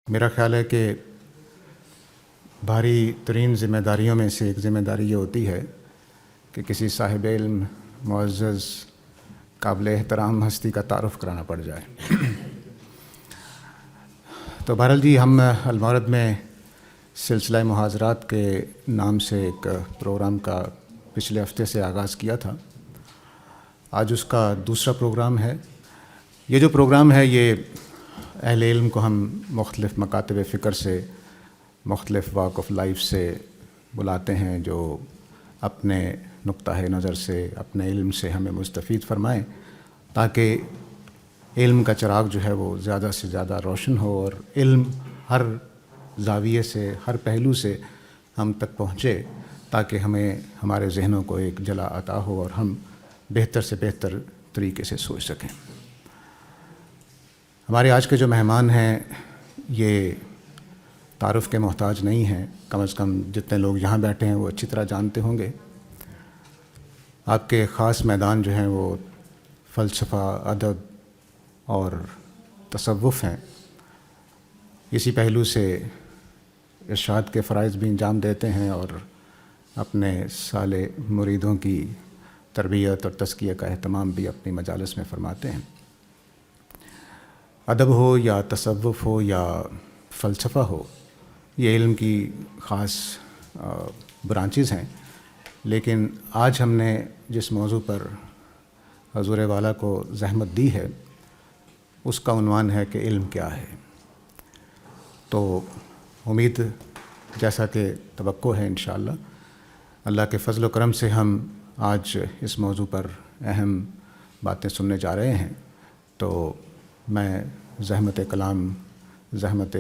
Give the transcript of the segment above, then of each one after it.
میرا خیال ہے کہ بھاری ترین ذمہ داریوں میں سے ایک ذمہ داری یہ ہوتی ہے کہ کسی صاحب علم معزز قابل احترام ہستی کا تعارف کرانا پڑ جائے۔ تو بہرحال جی، ہم المعرض میں سلسلہ محاضرات کے نام سے ایک پروگرام کا پچھلے ہفتے سے آغاز کیا تھا۔ آج اس کا دوسرا پروگرام ہے۔ یہ جو پروگرام ہے یہ اہل علم کو ہم مختلف مکاتب فکر سے، مختلف واک آف لائف سے بلاتے ہیں جو اپنے نقطہ نظر سے، اپنے علم سے ہمیں مستفید فرمائیں، تاکہ علم کا چراغ جو ہے وہ زیادہ سے زیادہ روشن ہو اور علم ہر زاویے سے، ہر پہلو سے ہم تک پہنچے، تاکہ ہمیں ہمارے ذہنوں کو ایک جلا عطا ہو اور ہم بہتر سے بہتر طریقے سے سوچ سکیں۔ ہمارے آج کے جو مہمان ہیں یہ تعارف کے محتاج نہیں ہیں، کم از کم جتنے لوگ یہاں بیٹھے ہیں وہ اچھی طرح جانتے ہوں گے۔ آپ کے خاص میدان جو ہیں وہ فلسفہ، ادب اور تصوف ہیں۔ اسی پہلو سے ارشاد کے فرائض بھی انجام دیتے ہیں اور اپنے صالح مریدوں کی تربیت اور تزکیہ کا اہتمام بھی اپنی مجالس میں فرماتے ہیں۔ ادب ہو یا تصوف ہو یا فلسفہ ہو، یہ علم کی خاص برانچز ہیں، لیکن آج ہم نے جس موضوع پر حضور والا کو زحمت دی ہے اس کا عنوان ہے کہ علم کیا ہے۔ تو امید جیسا کہ توقع ہے انشاءاللہ اللہ کے فضل و کرم سے ہم آج اس موضوع پر اہم باتیں سننے جا رہے ہیں۔ تو میں زحمت کلام، زحمت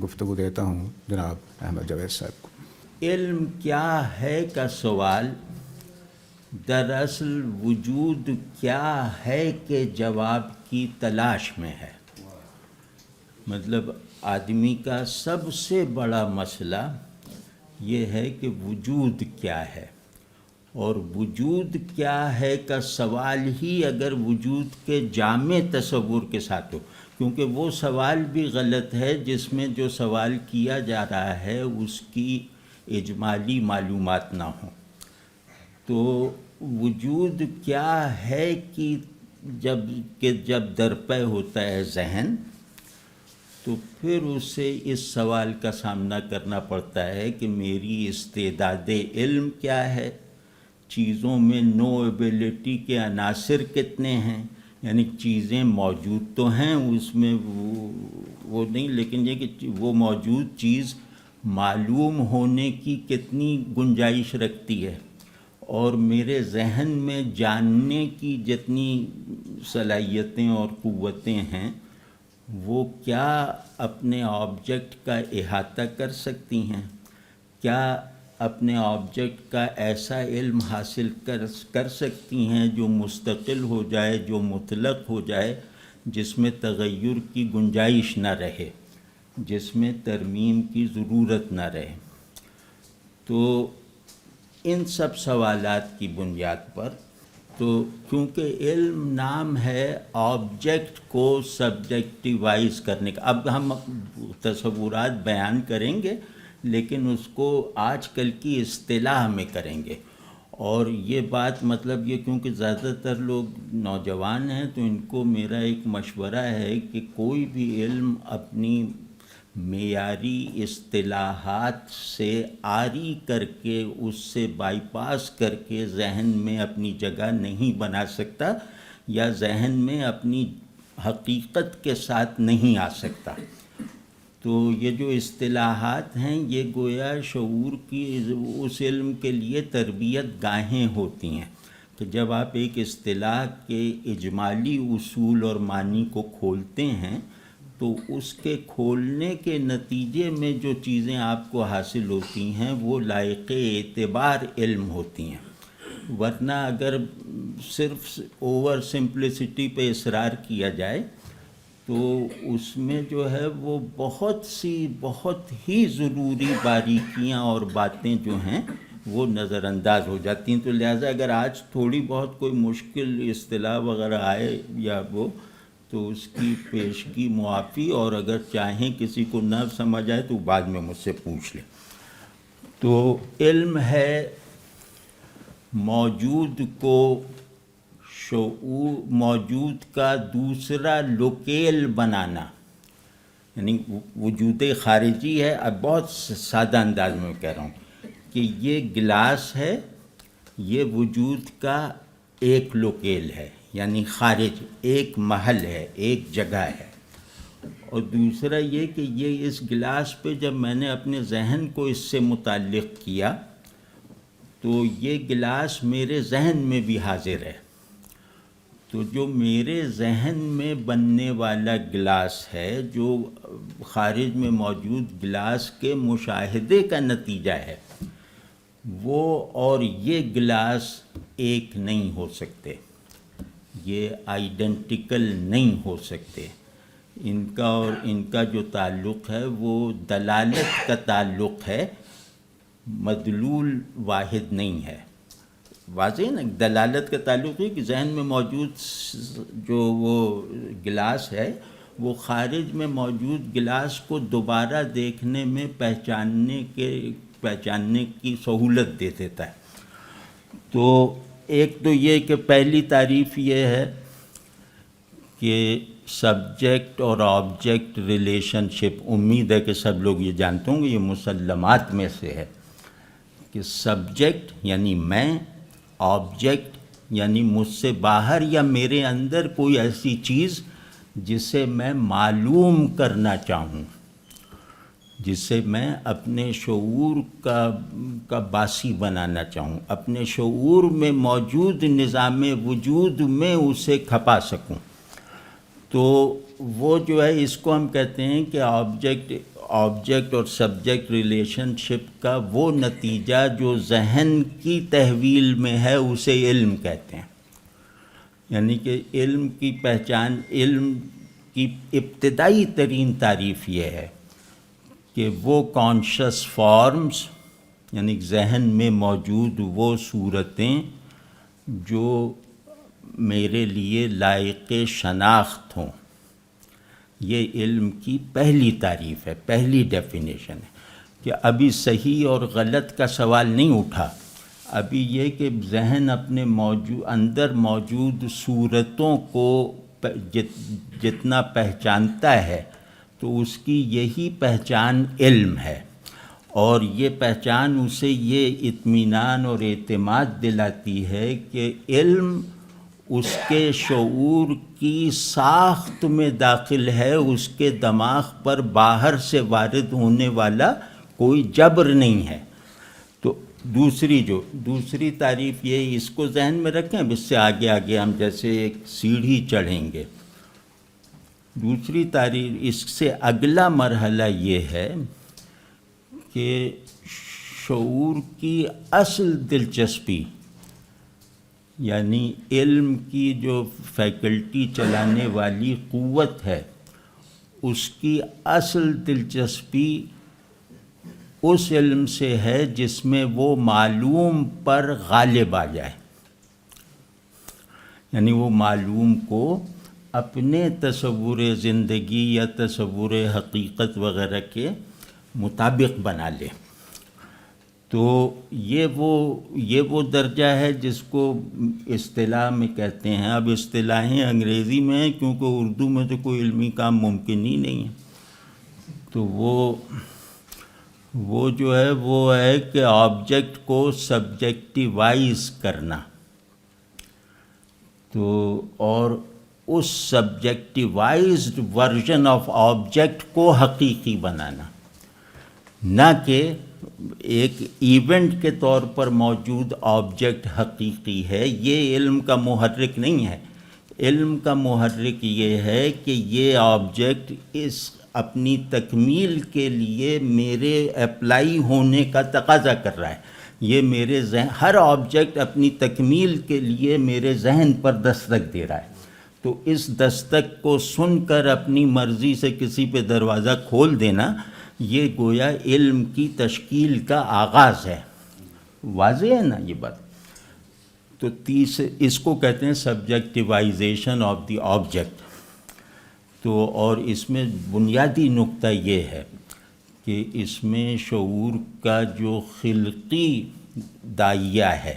گفتگو دیتا ہوں جناب احمد جاوید صاحب کو۔ علم کیا ہے کا سوال دراصل وجود کیا ہے کے جواب کی تلاش میں ہے۔ مطلب آدمی کا سب سے بڑا مسئلہ یہ ہے کہ وجود کیا ہے، اور وجود کیا ہے کا سوال ہی اگر وجود کے جامع تصور کے ساتھ ہو، کیونکہ وہ سوال بھی غلط ہے جس میں جو سوال کیا جا رہا ہے اس کی اجمالی معلومات نہ ہوں۔ تو وجود کیا ہے کہ جب درپے ہوتا ہے ذہن، تو پھر اسے اس سوال کا سامنا کرنا پڑتا ہے کہ میری استعداد علم کیا ہے، چیزوں میں نوعبلٹی کے عناصر کتنے ہیں، یعنی چیزیں موجود تو ہیں اس میں وہ نہیں، لیکن یہ کہ وہ موجود چیز معلوم ہونے کی کتنی گنجائش رکھتی ہے، اور میرے ذہن میں جاننے کی جتنی صلاحیتیں اور قوتیں ہیں وہ کیا اپنے آبجیکٹ کا احاطہ کر سکتی ہیں، کیا اپنے آبجیکٹ کا ایسا علم حاصل کر سکتی ہیں جو مستقل ہو جائے، جو مطلق ہو جائے، جس میں تغیر کی گنجائش نہ رہے، جس میں ترمیم کی ضرورت نہ رہے۔ تو ان سب سوالات کی بنیاد پر، تو کیونکہ علم نام ہے آبجیکٹ کو سبجیکٹیوائز کرنے کا، اب ہم تصورات بیان کریں گے لیکن اس کو آج کل کی اصطلاح میں کریں گے۔ اور یہ بات مطلب یہ کیونکہ زیادہ تر لوگ نوجوان ہیں تو ان کو میرا ایک مشورہ ہے کہ کوئی بھی علم اپنی معیاری اصطلاحات سے عاری کر کے، اس سے بائی پاس کر کے ذہن میں اپنی جگہ نہیں بنا سکتا، یا ذہن میں اپنی حقیقت کے ساتھ نہیں آ سکتا۔ تو یہ جو اصطلاحات ہیں یہ گویا شعور کی اس علم کے لیے تربیت گاہیں ہوتی ہیں کہ جب آپ ایک اصطلاح کے اجمالی اصول اور معنی کو کھولتے ہیں تو اس کے کھولنے کے نتیجے میں جو چیزیں آپ کو حاصل ہوتی ہیں وہ لائق اعتبار علم ہوتی ہیں، ورنہ اگر صرف اوور سمپلسٹی پہ اصرار کیا جائے تو اس میں جو ہے وہ بہت ہی ضروری باریکیاں اور باتیں جو ہیں وہ نظر انداز ہو جاتی ہیں۔ تو لہٰذا اگر آج تھوڑی بہت کوئی مشکل اصطلاح وغیرہ آئے یا وہ، تو اس کی پیشگی معافی، اور اگر چاہیں کسی کو نہ سمجھ آئے تو بعد میں مجھ سے پوچھ لیں۔ تو علم ہے موجود کو شعور، موجود کا دوسرا لوکیل بنانا، یعنی وجود خارجی ہے۔ اب بہت سادہ انداز میں کہہ رہا ہوں کہ یہ گلاس ہے، یہ وجود کا ایک لوکیل ہے، یعنی خارج، ایک محل ہے، ایک جگہ ہے۔ اور دوسرا یہ کہ یہ اس گلاس پہ جب میں نے اپنے ذہن کو اس سے متعلق کیا تو یہ گلاس میرے ذہن میں بھی حاضر ہے۔ تو جو میرے ذہن میں بننے والا گلاس ہے، جو خارج میں موجود گلاس کے مشاہدے کا نتیجہ ہے، وہ اور یہ گلاس ایک نہیں ہو سکتے، یہ آئیڈینٹیکل نہیں ہو سکتے۔ ان کا اور ان کا جو تعلق ہے وہ دلالت کا تعلق ہے، مدلول واحد نہیں ہے۔ واضح نا، دلالت کا تعلق ہے کہ ذہن میں موجود جو وہ گلاس ہے وہ خارج میں موجود گلاس کو دوبارہ دیکھنے میں پہچاننے کی سہولت دے دیتا ہے۔ تو ایک تو یہ کہ پہلی تعریف یہ ہے کہ سبجیکٹ اور آبجیکٹ ریلیشن شپ، امید ہے کہ سب لوگ یہ جانتے ہوں گے، یہ مسلمات میں سے ہے کہ سبجیکٹ یعنی میں، آبجیکٹ یعنی مجھ سے باہر یا میرے اندر کوئی ایسی چیز جسے میں معلوم کرنا چاہوں، جسے میں اپنے شعور کا باسی بنانا چاہوں، اپنے شعور میں موجود نظام وجود میں اسے کھپا سکوں۔ تو وہ جو ہے اس کو ہم کہتے ہیں کہ آبجیکٹ اور سبجیکٹ ریلیشن شپ کا وہ نتیجہ جو ذہن کی تحویل میں ہے اسے علم کہتے ہیں۔ یعنی کہ علم کی پہچان، علم کی ابتدائی ترین تعریف یہ ہے کہ وہ کانشس فارمز، یعنی ذہن میں موجود وہ صورتیں جو میرے لیے لائق شناخت ہوں، یہ علم کی پہلی تعریف ہے، پہلی ڈیفینیشن ہے۔ کہ ابھی صحیح اور غلط کا سوال نہیں اٹھا، ابھی یہ کہ ذہن اپنے اندر موجود صورتوں کو جتنا پہچانتا ہے تو اس کی یہی پہچان علم ہے، اور یہ پہچان اسے یہ اطمینان اور اعتماد دلاتی ہے کہ علم اس کے شعور کی ساخت میں داخل ہے، اس کے دماغ پر باہر سے وارد ہونے والا کوئی جبر نہیں ہے۔ تو دوسری تعریف یہ، اس کو ذہن میں رکھیں، اب اس سے آگے ہم جیسے ایک سیڑھی چڑھیں گے۔ دوسری تعریف، اس سے اگلا مرحلہ یہ ہے کہ شعور کی اصل دلچسپی، یعنی علم کی جو فیکلٹی چلانے والی قوت ہے، اس کی اصل دلچسپی اس علم سے ہے جس میں وہ معلوم پر غالب آ جائے، یعنی وہ معلوم کو اپنے تصور زندگی یا تصور حقیقت وغیرہ کے مطابق بنا لے۔ تو یہ وہ درجہ ہے جس کو اصطلاح میں کہتے ہیں، اب اصطلاحیں انگریزی میں ہیں کیونکہ اردو میں تو کوئی علمی کام ممکن ہی نہیں ہے، تو وہ جو ہے وہ ہے کہ آبجیکٹ کو سبجیکٹیوائز کرنا، تو اور اس سبجیکٹیوائزڈ ورژن آف آبجیکٹ کو حقیقی بنانا، نہ کہ ایک ایونٹ کے طور پر موجود آبجیکٹ حقیقی ہے۔ یہ علم کا محرک نہیں ہے، علم کا محرک یہ ہے کہ یہ آبجیکٹ اس اپنی تکمیل کے لیے میرے اپلائی ہونے کا تقاضا کر رہا ہے، یہ میرے ذہن، ہر آبجیکٹ اپنی تکمیل کے لیے میرے ذہن پر دستک دے رہا ہے۔ تو اس دستک کو سن کر اپنی مرضی سے کسی پہ دروازہ کھول دینا، یہ گویا علم کی تشکیل کا آغاز ہے۔ واضح ہے نا یہ بات؟ تو اس کو کہتے ہیں سبجیکٹیوائزیشن آف دی آبجیکٹ۔ تو اور اس میں بنیادی نقطہ یہ ہے کہ اس میں شعور کا جو خلقی داعیہ ہے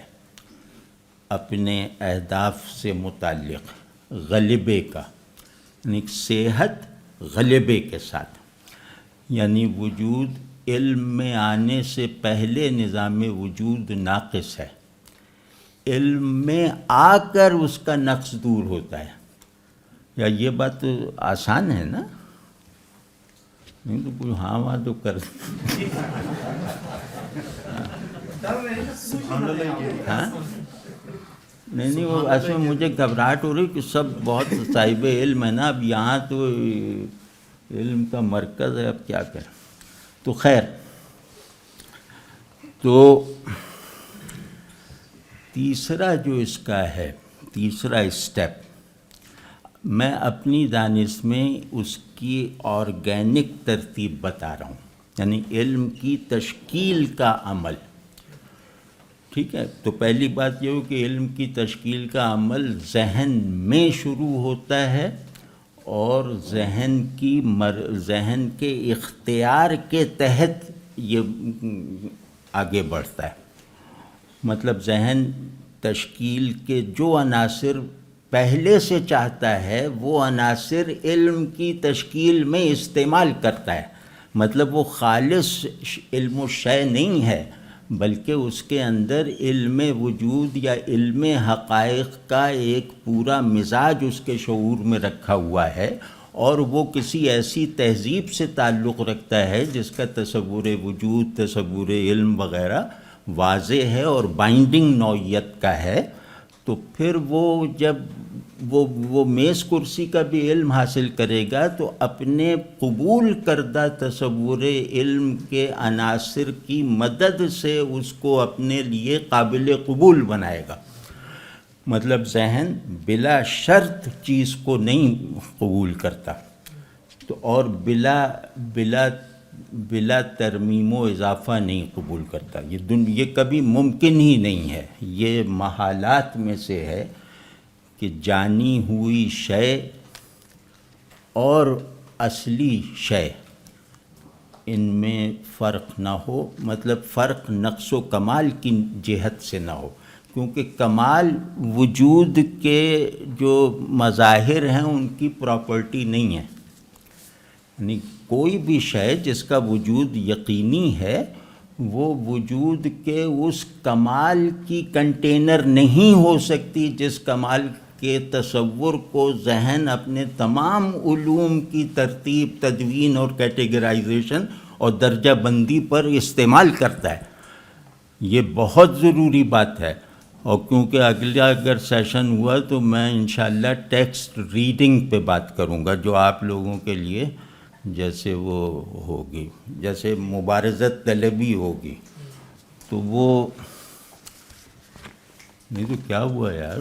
اپنے اہداف سے متعلق غلبے کا، یعنی صحت غلبے کے ساتھ، یعنی وجود علم میں آنے سے پہلے نظام وجود ناقص ہے، علم میں آ کر اس کا نقص دور ہوتا ہے. یا یہ بات آسان ہے نا؟ نہیں تو کوئی ہاں وہاں تو کر ہاں نہیں وہ اصل میں مجھے گھبراہٹ ہو رہی کہ سب بہت صاحب علم ہے نا، اب یہاں تو علم کا مرکز ہے، اب کیا کریں. تو خیر، تو تیسرا جو اس کا ہے، تیسرا اسٹیپ، میں اپنی دانش میں اس کی آرگینک ترتیب بتا رہا ہوں، یعنی علم کی تشکیل کا عمل. ٹھیک ہے، تو پہلی بات یہ ہو کہ علم کی تشکیل کا عمل ذہن میں شروع ہوتا ہے اور ذہن کے اختیار کے تحت یہ آگے بڑھتا ہے. مطلب ذہن تشکیل کے جو عناصر پہلے سے چاہتا ہے وہ عناصر علم کی تشکیل میں استعمال کرتا ہے. مطلب وہ خالص علم الشیء نہیں ہے، بلکہ اس کے اندر علم وجود یا علم حقائق کا ایک پورا مزاج اس کے شعور میں رکھا ہوا ہے، اور وہ کسی ایسی تہذیب سے تعلق رکھتا ہے جس کا تصور وجود، تصور علم وغیرہ واضح ہے اور بائنڈنگ نوعیت کا ہے. تو پھر وہ جب وہ میز کرسی کا بھی علم حاصل کرے گا تو اپنے قبول کردہ تصور علم کے عناصر کی مدد سے اس کو اپنے لیے قابل قبول بنائے گا. مطلب ذہن بلا شرط چیز کو نہیں قبول کرتا، تو اور بلا ترمیم و اضافہ نہیں قبول کرتا. یہ کبھی ممکن ہی نہیں ہے. یہ محالات میں سے ہے کہ جانی ہوئی شے اور اصلی شے ان میں فرق نہ ہو، مطلب فرق نقص و کمال کی جہت سے نہ ہو، کیونکہ کمال وجود کے جو مظاہر ہیں ان کی پراپرٹی نہیں ہے. یعنی کوئی بھی شے جس کا وجود یقینی ہے وہ وجود کے اس کمال کی کنٹینر نہیں ہو سکتی جس کمال کے تصور کو ذہن اپنے تمام علوم کی ترتیب، تدوین اور کیٹیگرائزیشن اور درجہ بندی پر استعمال کرتا ہے. یہ بہت ضروری بات ہے. اور کیونکہ اگر سیشن ہوا تو میں انشاءاللہ ٹیکسٹ ریڈنگ پہ بات کروں گا، جو آپ لوگوں کے لیے جیسے وہ ہوگی، جیسے مبارزت طلبی ہوگی، تو وہ نہیں تو کیا ہوا یار.